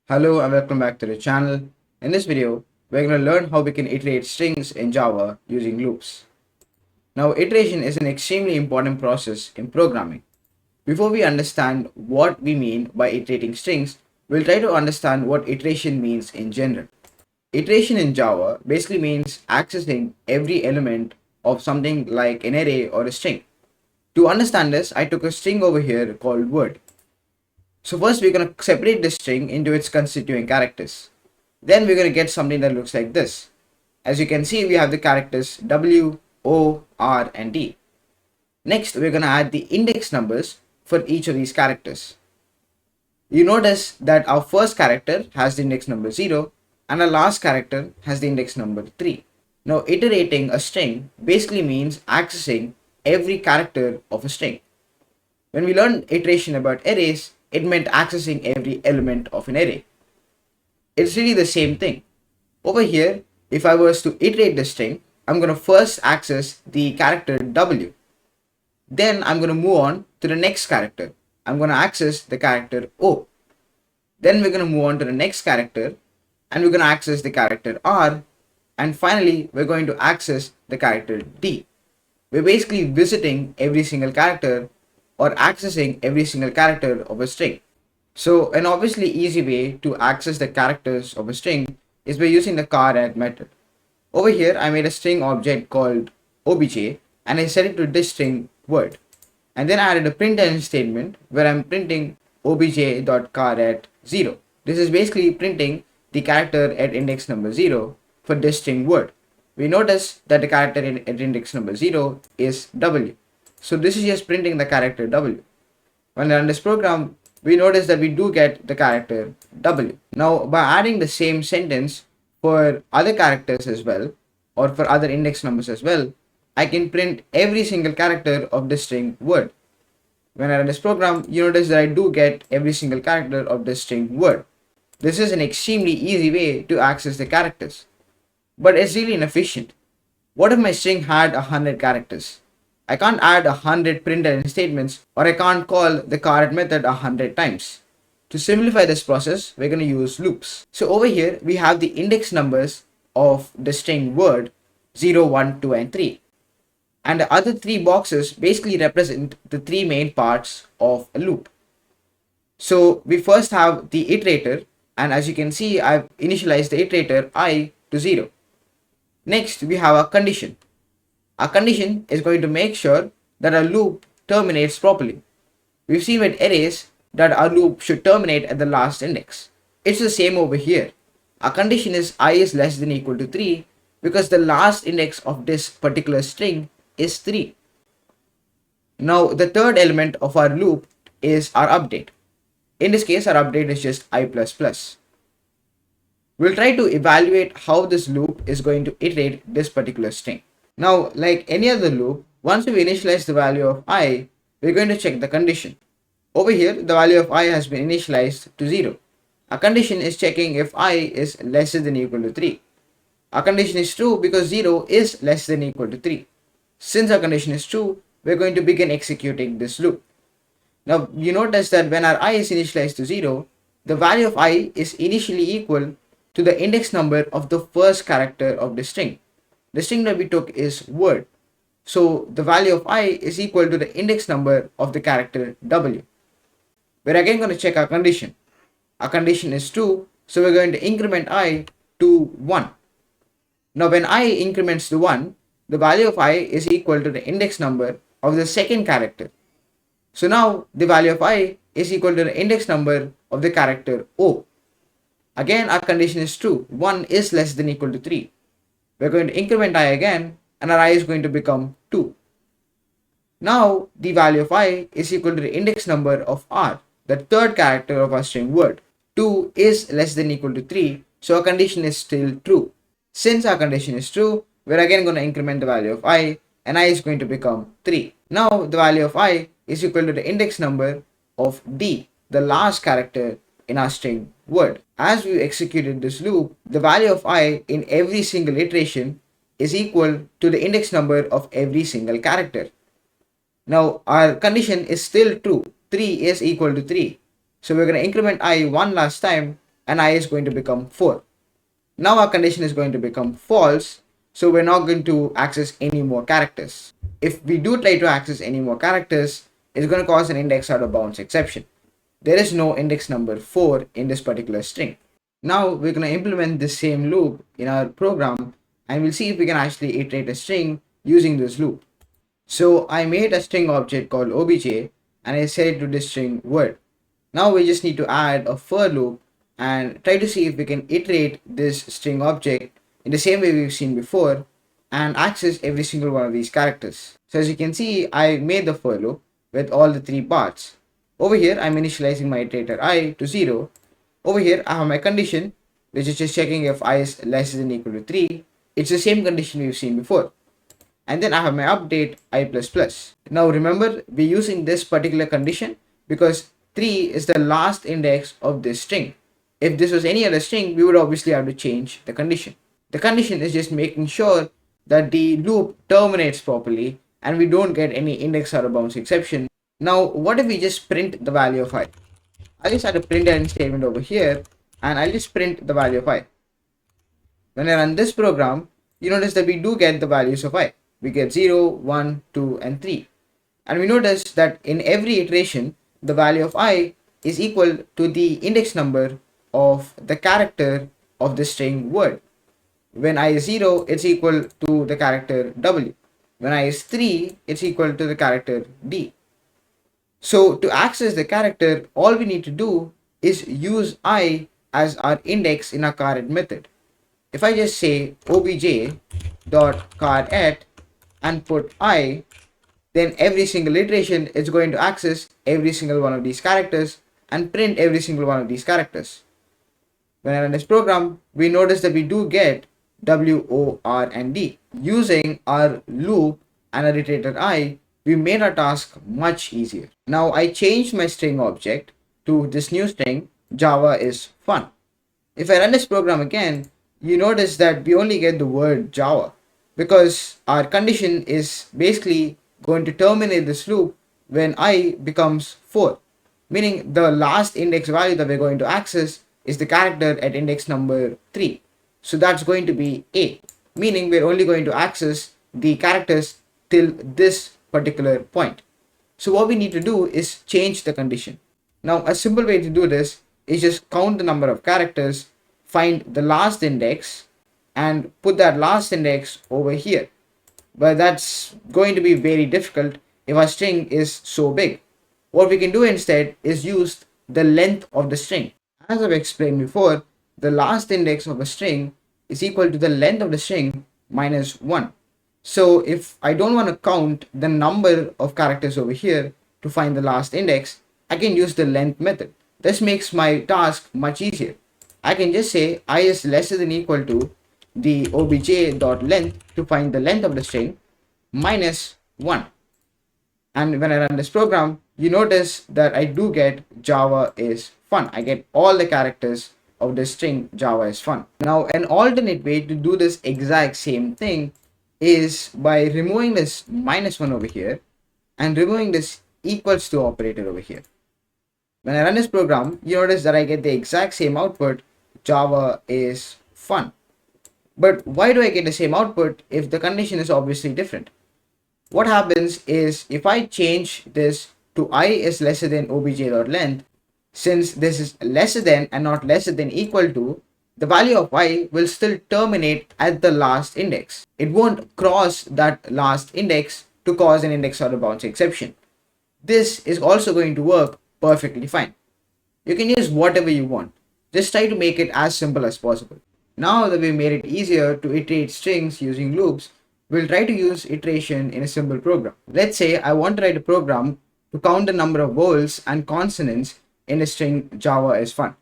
Hello and welcome back to the channel. In this video, we're going to learn how we can iterate strings in Java using loops. Now, iteration is an extremely important process in programming. Before we understand what we mean by iterating strings, we'll try to understand what iteration means in general. Iteration in Java basically means accessing every element of something like an array or a string. To understand this, I took a string over here called word. So first we're going to separate the string into its constituent characters. Then we're going to get something that looks like this. As you can see, we have the characters W, O, R, and D. Next, we're going to add the index numbers for each of these characters. You notice that our first character has the index number 0 and our last character has the index number 3. Now, iterating a string basically means accessing every character of a string. When we learned iteration about arrays, it meant accessing every element of an array. It's really the same thing. Over here, if I was to iterate the string, I'm going to first access the character W. Then I'm going to move on to the next character. I'm going to access the character O. Then we're going to move on to the next character and we're going to access the character R. And finally, we're going to access the character D. We're basically visiting every single character or accessing every single character of a string. So an obviously easy way to access the characters of a string is by using the char_add method. Over here I made a string object called obj and I set it to this string word. And then I added a printf statement where I'm printing obj.char_add0. This is basically printing the character at index number 0 for this string word. We notice that the character at index number 0 is W. So this is just printing the character W. When I run this program, we notice that we do get the character W. Now, by adding the same sentence for other characters as well, or for other index numbers as well, I can print every single character of the string word. When I run this program, you notice that I do get every single character of the string word. This is an extremely easy way to access the characters. But it's really inefficient. What if my string had 100 characters? I can't add 100 printf statements or I can't call the char_add method 100 times. To simplify this process, we're going to use loops. So over here, we have the index numbers of the string word 0, 1, 2, and 3. And the other three boxes basically represent the three main parts of a loop. So we first have the iterator, and as you can see, I've initialized the iterator I to 0. Next, we have a condition. Our condition is going to make sure that our loop terminates properly. We've seen with arrays that our loop should terminate at the last index. It's the same over here. Our condition is I is less than or equal to 3 because the last index of this particular string is 3. Now the third element of our loop is our update. In this case, our update is just I++. We'll try to evaluate how this loop is going to iterate this particular string. Now, like any other loop, once we initialize the value of I, we're going to check the condition. Over here, the value of I has been initialized to 0. Our condition is checking if I is lesser than or equal to 3. Our condition is true because 0 is less than or equal to 3. Since our condition is true, we're going to begin executing this loop. Now, you notice that when our I is initialized to 0, the value of I is initially equal to the index number of the first character of the string. The string that we took is word. So the value of I is equal to the index number of the character W. We're again going to check our condition. Our condition is true, so we're going to increment I to 1. Now when I increments to 1, the value of I is equal to the index number of the second character. So now the value of I is equal to the index number of the character O. Again, our condition is true. 1 is less than or equal to 3. We're going to increment I again and our I is going to become 2. Now the value of I is equal to the index number of R, the third character of our string word. 2 is less than or equal to 3, so our condition is still true. Since our condition is true, we're again going to increment the value of I and I is going to become 3. Now the value of I is equal to the index number of D, the last character in our string word. As we executed this loop, the value of I in every single iteration is equal to the index number of every single character. Now our condition is still true. 3 is equal to 3. So we're going to increment I one last time and I is going to become 4. Now our condition is going to become false, so we're not going to access any more characters. If we do try to access any more characters, it's going to cause an index out of bounds exception. There is no index number 4 in this particular string. Now we're going to implement this same loop in our program, and we'll see if we can actually iterate a string using this loop. So I made a string object called obj and I set it to this string word. Now we just need to add a for loop and try to see if we can iterate this string object in the same way we've seen before and access every single one of these characters. So as you can see, I made the for loop with all the 3 parts. Over here, I'm initializing my iterator I to 0. Over here, I have my condition, which is just checking if I is less than or equal to 3. It's the same condition we've seen before. And then I have my update I++. Now remember, we're using this particular condition because 3 is the last index of this string. If this was any other string, we would obviously have to change the condition. The condition is just making sure that the loop terminates properly and we don't get any index out of bounds exception. Now, what if we just print the value of I? I just add a println statement over here and I'll just print the value of I. When I run this program, you notice that we do get the values of I. We get 0, 1, 2, and 3. And we notice that in every iteration, the value of I is equal to the index number of the character of the string word. When I is 0, it's equal to the character W. When I is 3, it's equal to the character D. So to access the character, all we need to do is use I as our index in our char_et method. If I just say obj.char_et and put I, then every single iteration is going to access every single one of these characters and print every single one of these characters. When I run this program, we notice that we do get W, O, R, and D. Using our loop and our iterator I, we made our task much easier. Now I changed my string object to this new string, Java is fun. If I run this program again, you notice that we only get the word Java because our condition is basically going to terminate this loop when I becomes 4, meaning the last index value that we're going to access is the character at index number 3. So that's going to be A, meaning we're only going to access the characters till this particular point. So what we need to do is change the condition. Now a simple way to do this is just count the number of characters, find the last index and put that last index over here. But that's going to be very difficult if our string is so big. What we can do instead is use the length of the string. As I've explained before, the last index of a string is equal to the length of the string minus 1. So if I don't want to count the number of characters over here to find the last index, I can use the length method. This makes my task much easier. I can just say I is lesser than equal to the obj.length to find the length of the string minus 1. And when I run this program, you notice that I do get Java is fun. I get all the characters of this string Java is fun. Now an alternate way to do this exact same thing is by removing this minus 1 over here and removing this equals to operator over here. When I run this program, you notice that I get the exact same output, Java is fun. But why do I get the same output if the condition is obviously different? What happens is if I change this to I is lesser than obj.length, since this is lesser than and not lesser than equal to, the value of I will still terminate at the last index. It won't cross that last index to cause an index out of bounds exception. This is also going to work perfectly fine. You can use whatever you want. Just try to make it as simple as possible. Now that we made it easier to iterate strings using loops, we'll try to use iteration in a simple program. Let's say I want to write a program to count the number of vowels and consonants in a string Java is fun.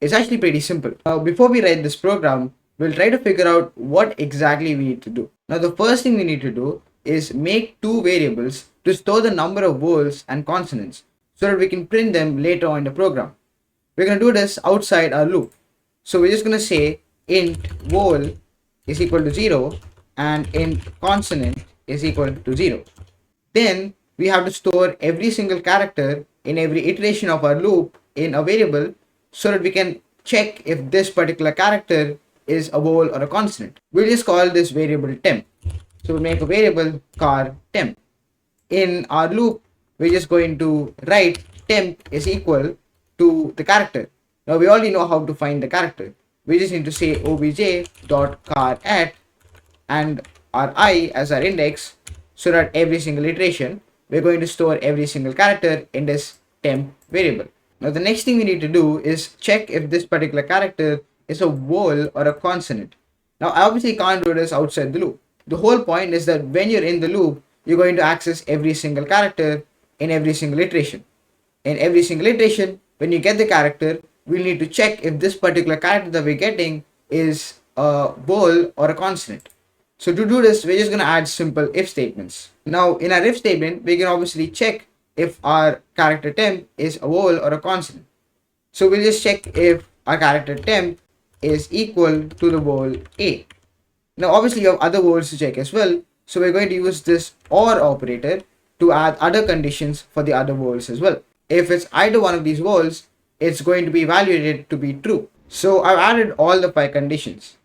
It's actually pretty simple. Now before we write this program, we'll try to figure out what exactly we need to do. Now the first thing we need to do is make 2 variables to store the number of vowels and consonants so that we can print them later on in the program. We're going to do this outside our loop. So we're just going to say int vowel is equal to 0 and int consonant is equal to 0. Then we have to store every single character in every iteration of our loop in a variable so that we can check if this particular character is a vowel or a consonant. We'll just call this variable temp. So we'll make a variable car temp. In our loop, we're just going to write temp is equal to the character. Now we already know how to find the character. We just need to say obj.car at and our I as our index, so that every single iteration we're going to store every single character in this temp variable. Now the next thing we need to do is check if this particular character is a vowel or a consonant. Now I obviously can't do this outside the loop. The whole point is that when you're in the loop, you're going to access every single character in every single iteration. In every single iteration, when you get the character, we'll need to check if this particular character that we're getting is a vowel or a consonant. So to do this, we're just going to add simple if statements. Now in our if statement, we can obviously check if our character temp is a vowel or a consonant. So we'll just check if our character temp is equal to the vowel A. Now obviously you have other vowels to check as well. So we're going to use this OR operator to add other conditions for the other vowels as well. If it's either one of these vowels, it's going to be evaluated to be true. So I've added all the 5 conditions.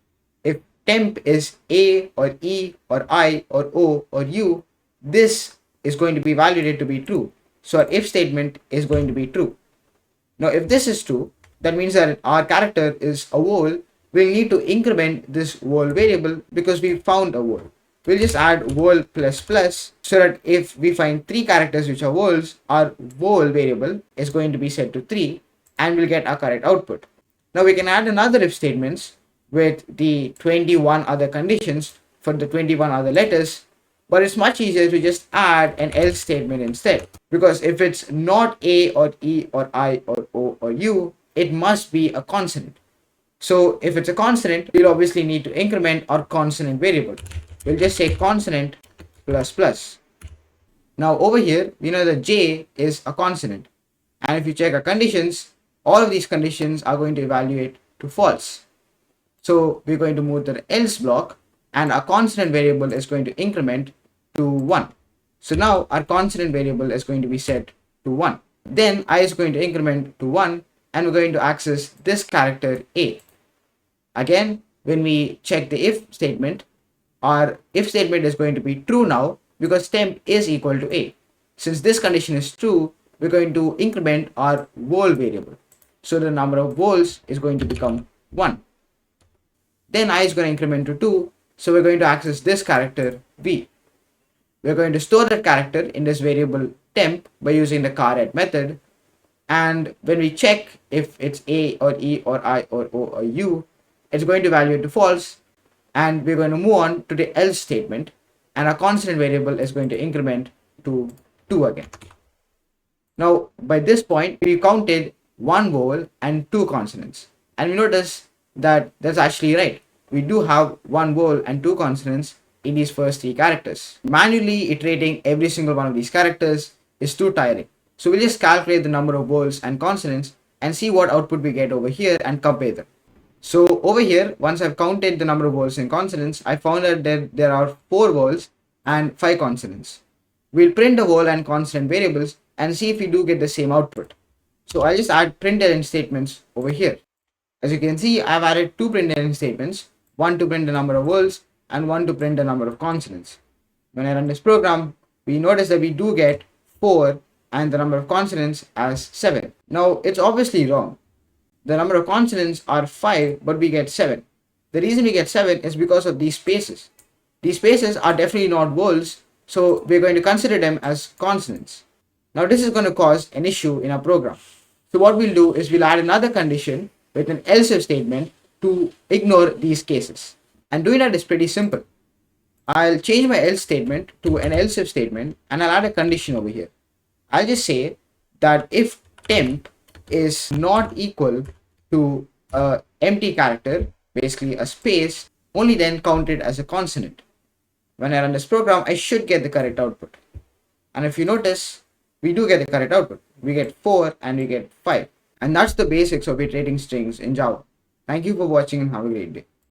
If temp is A or E or I or O or U, this is going to be evaluated to be true. So our if statement is going to be true. Now if this is true, that means that our character is a vowel. We'll need to increment this vowel variable because we found a vowel. We'll just add vowel plus plus, so that if we find 3 characters which are vowels, our vowel variable is going to be set to 3 and we'll get our correct output. Now we can add another if statements with the 21 other conditions for the 21 other letters, but it's much easier to just add an else statement instead, because if it's not A or E or I or O or U, it must be a consonant. So if it's a consonant, we'll obviously need to increment our consonant variable. We'll just say consonant plus plus. Now over here, we know that J is a consonant. And if you check our conditions, all of these conditions are going to evaluate to false. So we're going to move to the else block and our consonant variable is going to increment to 1. So now our consonant variable is going to be set to 1. Then I is going to increment to 1 and we're going to access this character A. Again, when we check the if statement, our if statement is going to be true now because temp is equal to A. Since this condition is true, we're going to increment our vowel variable. So the number of vowels is going to become 1. Then I is going to increment to 2. So we're going to access this character V. We're going to store that character in this variable temp by using the car@. method. And when we check if it's A or E or I or O or U, it's going to evaluate to false. And we're going to move on to the else statement. And our consonant variable is going to increment to 2 again. Now, by this point, we counted 1 vowel and 2 consonants. And we notice that that's actually right. We do have 1 vowel and 2 consonants in these first 3 characters. Manually iterating every single one of these characters is too tiring. So we'll just calculate the number of vowels and consonants and see what output we get over here and compare them. So over here, once I've counted the number of vowels and consonants, I found out that there are 4 vowels and 5 consonants. We'll print the vowel and consonant variables and see if we do get the same output. So I'll just add println statements over here. As you can see, I've added 2 println statements, one to print the number of vowels and one to print the number of consonants. When I run this program, we notice that we do get 4 and the number of consonants as 7. Now it's obviously wrong. The number of consonants are 5, but we get 7. The reason we get 7 is because of these spaces. These spaces are definitely not vowels, so we're going to consider them as consonants. Now this is going to cause an issue in our program. So what we'll do is we'll add another condition with an else if statement to ignore these cases. And doing that is pretty simple. I'll change my else statement to an else if statement and I'll add a condition over here. I'll just say that if temp is not equal to a empty character, basically a space, only then count it as a consonant. When I run this program, I should get the correct output. And if you notice, we do get the correct output. We get 4 and we get 5. And that's the basics of iterating strings in Java. Thank you for watching and have a great day.